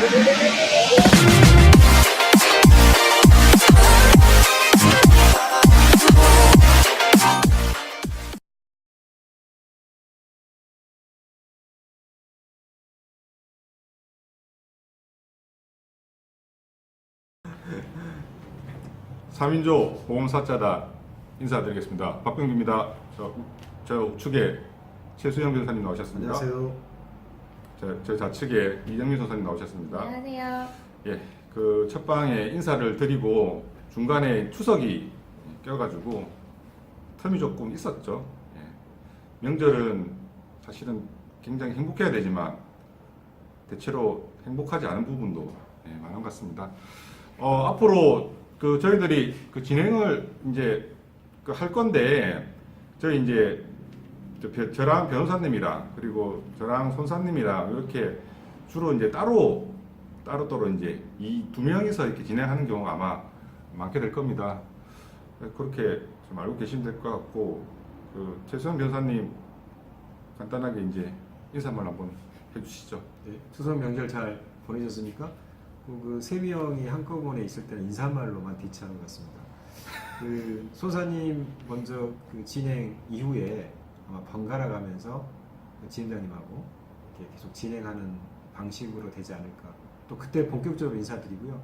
3인조 보험사자단 인사드리겠습니다. 박병규입니다. 저 우측에 최수영 변호사님 나오셨습니다. 안녕하세요. 저 좌측에 이정민 선사님 나오셨습니다. 안녕하세요. 예, 그 첫 방에 인사를 드리고 중간에 추석이 껴가지고 텀이 조금 있었죠. 예, 명절은 사실은 굉장히 행복해야 되지만 대체로 행복하지 않은 부분도 많은 것 같습니다. 앞으로 저희들이 진행을 이제 할 건데, 저희 이제 저랑 변호사님이랑 그리고 저랑 손사님이랑 이렇게 주로 이제 따로 이제 이 두 명이서 이렇게 진행하는 경우가 아마 많게 될 겁니다. 그렇게 좀 알고 계시면 될 것 같고, 최수영 변호사님 간단하게 이제 인사말 한번 해주시죠. 네, 추석 명절 잘 보내셨습니까? 세 명이 한꺼번에 있을 때는 인사말로만 뒤치하는 것 같습니다. 소사님 먼저 진행 이후에 아마 번갈아 가면서 진행자님하고 이렇게 계속 진행하는 방식으로 되지 않을까. 또 그때 본격적으로 인사드리고요.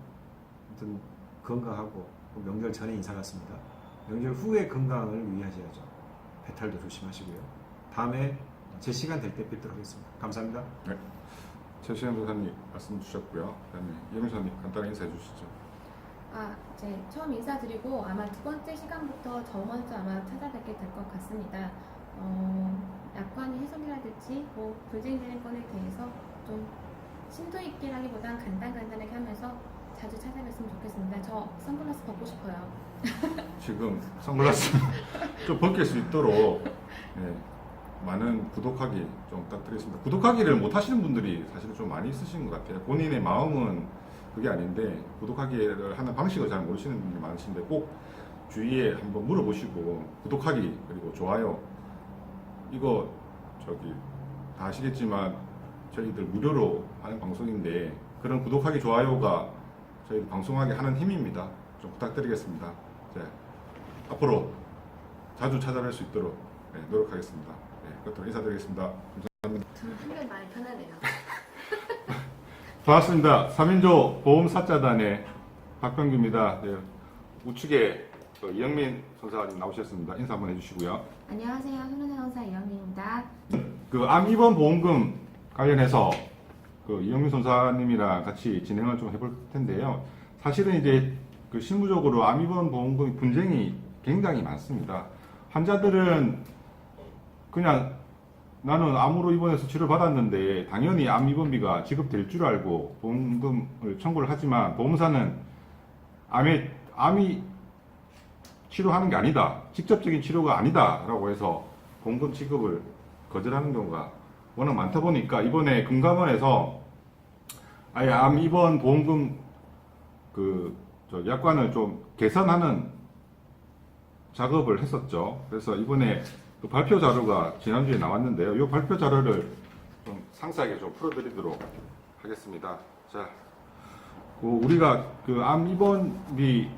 아무튼 건강하고 명절 전에 인사 같습니다. 명절 후에 건강을 유의하셔야죠. 배탈도 조심하시고요. 다음에 제 시간 될 때 뵙도록 하겠습니다. 감사합니다. 네. 최수영 변호사님 말씀 주셨고요. 그다음에 이정민 선생님 간단하게 인사해 주시죠. 이제 처음 인사드리고 아마 두 번째 시간부터 저 먼저 아마 찾아뵙게 될 것 같습니다. 약관의 해석이라든지 불쟁이 건에 대해서 좀 심도 있게라기보단 간단하게 하면서 자주 찾아뵀으면 좋겠습니다. 저 선글라스 벗고 싶어요. 지금 선글라스 좀 벗길 수 있도록 많은 구독하기 좀 부탁드리겠습니다. 구독하기를 못 하시는 분들이 사실 좀 많이 있으신 것 같아요. 본인의 마음은 그게 아닌데 구독하기를 하는 방식을 잘 모르시는 분들이 많으신데, 꼭 주위에 한번 물어보시고 구독하기 그리고 좋아요, 이거 다 아시겠지만 저희들 무료로 하는 방송인데, 그런 구독하기 좋아요가 저희들 방송하게 하는 힘입니다. 좀 부탁드리겠습니다. 앞으로 자주 찾아뵐 수 있도록 노력하겠습니다. 끝으로 인사드리겠습니다. 감사합니다. 저는 한결 많이 편하네요. 반갑습니다. 3인조 보험사자단의 박병규입니다. 우측에 이영민 선사님 나오셨습니다. 인사 한번 해주시고요. 안녕하세요. 손은혜 원사 이영민입니다. 암 입원 보험금 관련해서 이영민 선사님이랑 같이 진행을 좀 해볼 텐데요. 사실은 이제 실무적으로 암 입원 보험금 분쟁이 굉장히 많습니다. 환자들은 그냥 나는 암으로 입원해서 치료를 받았는데 당연히 암 입원비가 지급될 줄 알고 보험금을 청구를 하지만, 보험사는 암이 치료하는 게 아니다, 직접적인 치료가 아니다 라고 해서 보험금 지급을 거절하는 경우가 워낙 많다 보니까, 이번에 금감원에서 아예 암 입원 보험금 약관을 좀 개선하는 작업을 했었죠. 그래서 이번에 발표 자료가 지난주에 나왔는데요. 이 발표 자료를 좀 상세하게 좀 풀어드리도록 하겠습니다. 자, 우리가 암 입원비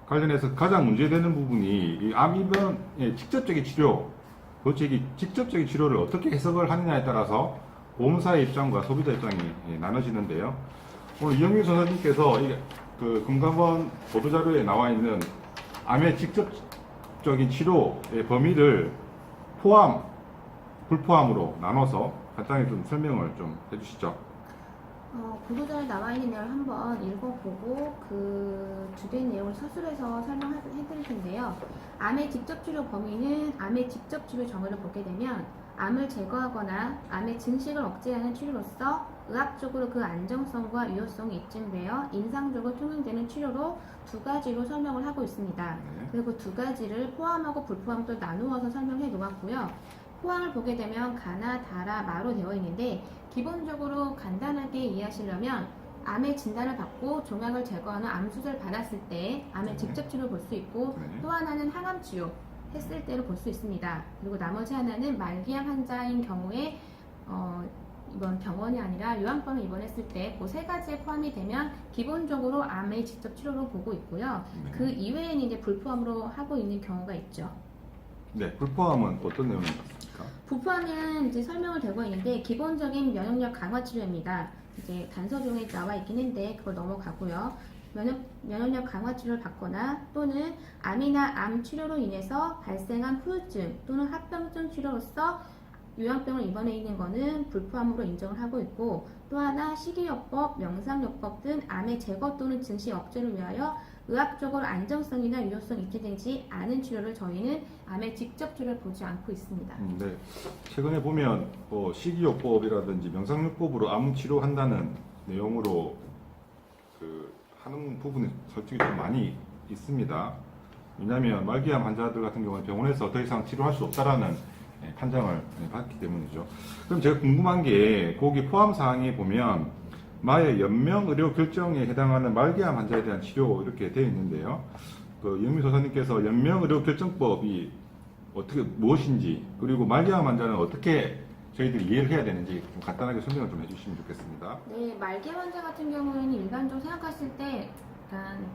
관련해서 가장 문제되는 부분이 이 암 입원의 직접적인 치료, 도대체 이 직접적인 치료를 어떻게 해석을 하느냐에 따라서 보험사의 입장과 소비자 입장이 나눠지는데요. 오늘 이영민 선생님께서 금감원 보도자료에 나와 있는 암의 직접적인 치료의 범위를 포함, 불포함으로 나눠서 간단히 좀 설명을 좀 해주시죠. 보도자료에 나와 있는 내용을 한번 읽어보고 주된 내용을 서술해서 설명해드릴 텐데요. 암의 직접 치료 범위는 암의 직접 치료 정의를 보게 되면 암을 제거하거나 암의 증식을 억제하는 치료로서 의학적으로 그 안정성과 유효성이 입증되어 임상적으로 통용되는 치료로 두 가지로 설명을 하고 있습니다. 그리고 두 가지를 포함하고 불포함도 나누어서 설명해 놓았고요. 포함을 보게 되면 가나, 다라, 마로 되어 있는데, 기본적으로 간단하게 이해하시려면 암의 진단을 받고 종양을 제거하는 암수술을 받았을 때 암의 직접 치료를 볼 수 있고, 또 하나는 항암 치료 했을 때를 볼 수 있습니다. 그리고 나머지 하나는 말기암 환자인 경우에 입원 병원이 아니라 요양병을 입원했을 때 그 세 가지에 포함이 되면 기본적으로 암의 직접 치료로 보고 있고요. 네. 그 이외에는 이제 불포함으로 하고 있는 경우가 있죠. 네, 불포함은 어떤 내용인 것 같습니까? 불포함은 이제 설명을 되고 있는데 기본적인 면역력 강화 치료입니다. 이제 단서중에 나와 있긴 한데 그걸 넘어가고요. 면역력 강화 치료를 받거나 또는 암이나 암 치료로 인해서 발생한 후유증 또는 합병증 치료로서 요양병을 입원해 있는 것은 불포함으로 인정을 하고 있고, 또 하나 식이요법, 명상요법 등 암의 제거 또는 증식 억제를 위하여 의학적으로 안정성이나 유효성 입증되지 않은 치료를 저희는 암의 직접 치료를 보지 않고 있습니다. 네. 최근에 보면 식이요법이라든지 명상요법으로 암 치료한다는 내용으로 하는 부분이 솔직히 좀 많이 있습니다. 왜냐하면 말기암 환자들 같은 경우는 병원에서 더 이상 치료할 수 없다라는 판정을 받기 때문이죠. 그럼 제가 궁금한 게 거기 포함 사항에 보면 마의 연명 의료 결정에 해당하는 말기암 환자에 대한 치료 이렇게 되어 있는데요. 영미 소사님께서 연명 의료 결정법이 어떻게 무엇인지, 그리고 말기암 환자는 어떻게 저희들이 이해를 해야 되는지 좀 간단하게 설명을 좀 해주시면 좋겠습니다. 네, 말기 환자 같은 경우에는 일반적으로 생각하실 때 약간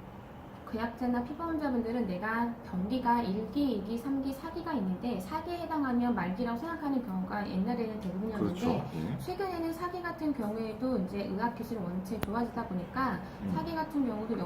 계약자나 피보험자분들은 내가 병기가 1기, 2기, 3기, 4기가 있는데 4기에 해당하면 말기라고 생각하는 경우가 옛날에는 대부분이었는데 그렇죠. 예. 최근에는 4기 같은 경우에도 이제 의학기술이 원체 좋아지다 보니까 4기 같은 경우도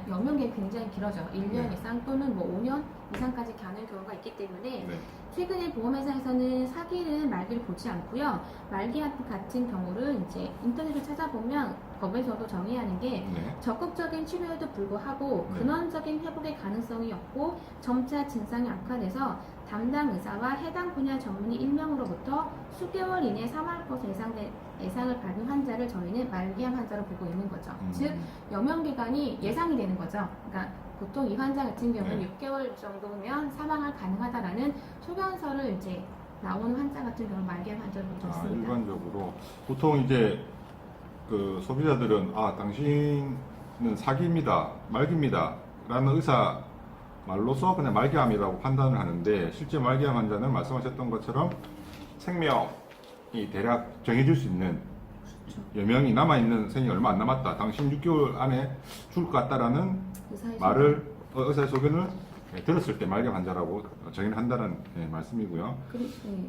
연명기가 굉장히 길어져. 1년 네. 이상 또는 뭐 5년 이상까지 가는 경우가 있기 때문에 네. 최근에 보험회사에서는 4기는 말기를 보지 않고요. 말기 같은 경우를 이제 인터넷을 찾아보면 법에서도 정의하는 게 네. 적극적인 치료에도 불구하고 네. 근원적인 회복의 가능성이 없고 점차 증상이 악화돼서 담당 의사와 해당 분야 전문의 1명으로부터 수개월 이내 사망할 것으로 예상을 받은 환자를 저희는 말기암 환자로 보고 있는 거죠. 즉 연명기간이 예상이 되는 거죠. 그러니까 보통 이 환자 같은 경우는 네. 6개월 정도면 사망을 가능하다라는 소견서를 이제 나오는 환자 같은 경우는 말기암 환자로 보고 있습니다. 일반적으로 보통 이제 소비자들은 당신은 사기입니다, 말기입니다 라는 의사 말로서 그냥 말기암이라고 판단을 하는데, 실제 말기암 환자는 말씀하셨던 것처럼 생명이 대략 정해질 수 있는 여명이 남아있는 생이 얼마 안 남았다, 당신 6개월 안에 죽을 것 같다라는 의사의 말을 의사의 소견을 들었을 때 말기암 환자라고 정의를 한다는 말씀이고요.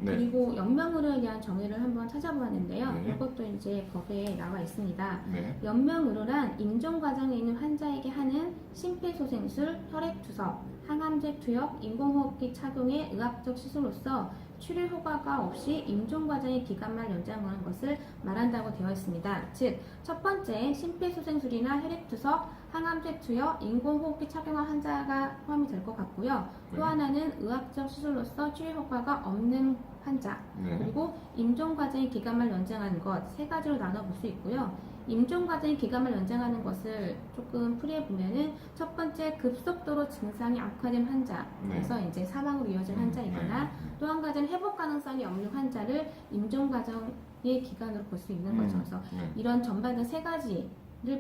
네. 그리고 연명의료에 대한 정의를 한번 찾아보았는데요. 네. 이것도 이제 법에 나와 있습니다. 네. 연명의료란 임종 과정에 있는 환자에게 하는 심폐소생술, 혈액투석, 항암제 투여, 인공호흡기 착용의 의학적 시술로서 치료 효과가 없이 임종 과정의 기간만 연장하는 것을 말한다고 되어 있습니다. 즉, 첫 번째 심폐소생술이나 혈액투석, 항암제 투여, 인공호흡기 착용한 환자가 포함이 될 것 같고요. 또 네. 하나는 의학적 시술로서 치료 효과가 없는 환자, 네. 그리고 임종 과정의 기간만 연장하는 것, 세 가지로 나눠볼 수 있고요. 임종 과정의 기간을 연장하는 것을 조금 풀이해 보면은 첫 번째 급속도로 증상이 악화된 환자, 그래서 이제 사망으로 이어진 환자이거나 또 한 가지는 회복 가능성이 없는 환자를 임종 과정의 기간으로 볼 수 있는 거죠. 그래서 이런 전반적 세 가지를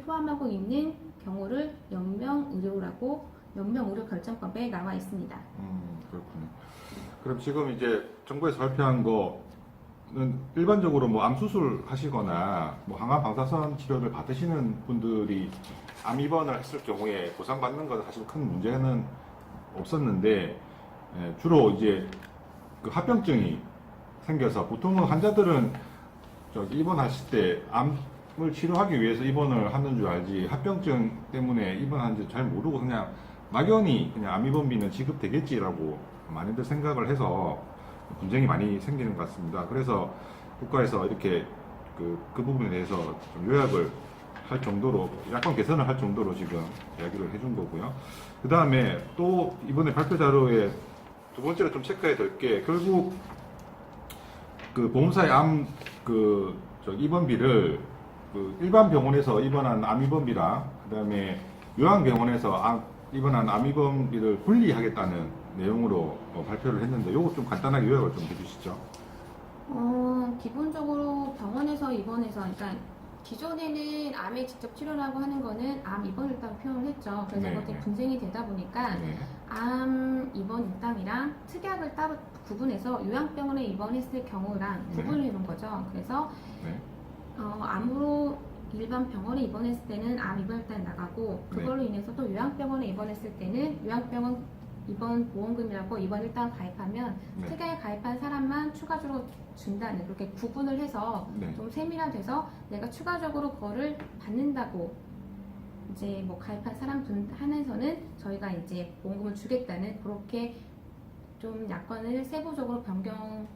포함하고 있는 경우를 연명의료 결정법에 나와 있습니다. 그렇군요. 그럼 지금 이제 정부에서 발표한 거는 일반적으로 뭐 암 수술 하시거나 뭐 항암 방사선 치료를 받으시는 분들이 암 입원을 했을 경우에 보상받는 건 사실 큰 문제는 없었는데, 주로 이제 그 합병증이 생겨서 보통은 환자들은 입원하실 때 암을 치료하기 위해서 입원을 하는 줄 알지 합병증 때문에 입원하는지 잘 모르고 그냥 막연히 그냥 암 입원비는 지급되겠지라고 많이들 생각을 해서 분쟁이 많이 생기는 것 같습니다. 그래서 국가에서 이렇게 그 부분에 대해서 좀 요약을 할 정도로, 약간 개선을 할 정도로 지금 이야기를 해준 거고요. 그 다음에 또 이번에 발표 자료에 두 번째로 좀 체크해야 될 게, 결국 그 보험사의 입원비를 일반 병원에서 입원한 암 입원비랑 그 다음에 요양병원에서 입원한 암 입원비를 분리하겠다는 내용으로 발표를 했는데, 요거 좀 간단하게 요약을 좀 해주시죠. 기본적으로 병원에서 입원해서, 그러니까 기존에는 암의 직접 치료라고 하는 거는 암 입원 일당 표현을 했죠. 그래서 네, 그것들이 네. 분쟁이 되다 보니까 암 입원 일당이랑 특약을 따로 구분해서 요양병원에 입원했을 경우랑 네. 구분을 해놓은 거죠. 그래서 네. 암으로 일반 병원에 입원했을 때는 암 입원일단 나가고 그걸로 인해서 또 요양병원에 입원했을 때는 요양병원 입원 보험금이라고 입원 일단 가입하면 네. 특약에 가입한 사람만 추가적으로 준다는 그렇게 구분을 해서 네. 좀 세밀화돼서 내가 추가적으로 그거를 받는다고 이제 뭐 가입한 사람 한해서는 저희가 이제 보험금을 주겠다는 그렇게 좀 약관을 세부적으로 변경하겠다는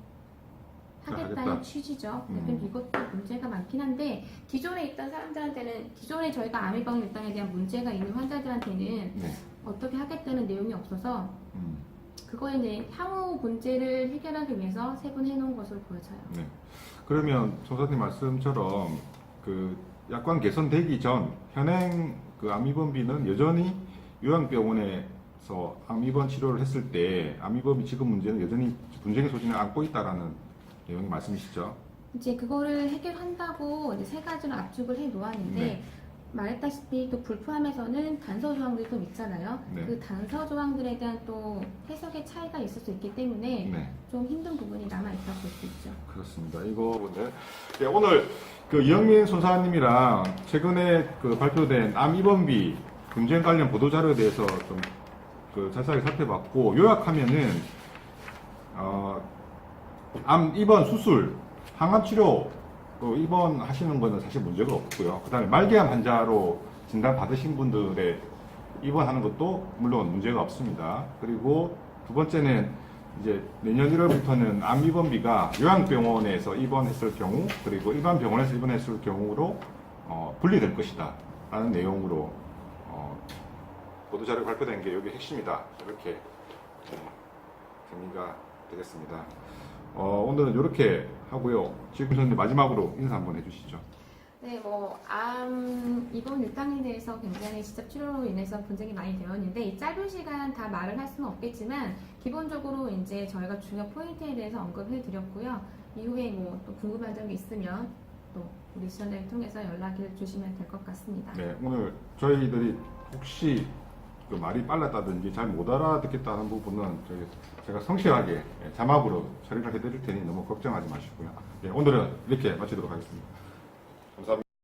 하겠다. 취지죠. 대표님 이것도 문제가 많긴 한데 기존에 있던 사람들한테는 기존에 저희가 암의병 일당에 대한 문제가 있는 환자들한테는 네. 어떻게 하겠다는 내용이 없어서 그거에 이제 향후 문제를 해결하기 위해서 세분해 놓은 것으로 보여져요. 네. 그러면 소사님 말씀처럼 그 약관 개선되기 전 현행 그 암입원비는 여전히 요양병원에서 암입원 치료를 했을 때 암입원비 지급 문제는 여전히 분쟁의 소지를 안고 있다라는 내용의 말씀이시죠? 이제 그거를 해결한다고 이제 세 가지로 압축을 해 놓았는데 네. 말했다시피 또 불포함에서는 단서 조항들이 좀 있잖아요. 네. 그 단서 조항들에 대한 또 해석의 차이가 있을 수 있기 때문에 네. 좀 힘든 부분이 남아 있다고 볼 수 있죠. 그렇습니다. 이거 네, 오늘 그 이영민 소사님이랑 최근에 그 발표된 암 입원비 분쟁 관련 보도 자료에 대해서 좀 그 자세하게 살펴봤고 요약하면은 암 입원 수술, 항암 치료 입원하시는 거는 사실 문제가 없고요. 그다음에 말기암 환자로 진단 받으신 분들의 입원하는 것도 물론 문제가 없습니다. 그리고 두 번째는 이제 내년 1월부터는 암 입원비가 요양병원에서 입원했을 경우 그리고 일반 병원에서 입원했을 경우로 분리될 것이다 라는 내용으로 보도자료 발표된 게 여기 핵심이다 이렇게 정리가 되겠습니다. 오늘은 이렇게 하고요. 지금 선생님 마지막으로 인사 한번 해주시죠. 네, 암 입원 일당에 대해서 굉장히 직접 치료로 인해서 분쟁이 많이 되었는데 이 짧은 시간 다 말을 할 수는 없겠지만 기본적으로 이제 저희가 중요 포인트에 대해서 언급해 드렸고요. 이후에 또 궁금한 점이 있으면 또 우리 지원자를 통해서 연락을 주시면 될 것 같습니다. 네, 오늘 저희들이 혹시 그 말이 빨랐다든지 잘 못 알아듣겠다는 부분은 제가 성실하게 자막으로 처리를 해드릴 테니 너무 걱정하지 마시고요. 네, 오늘은 이렇게 마치도록 하겠습니다.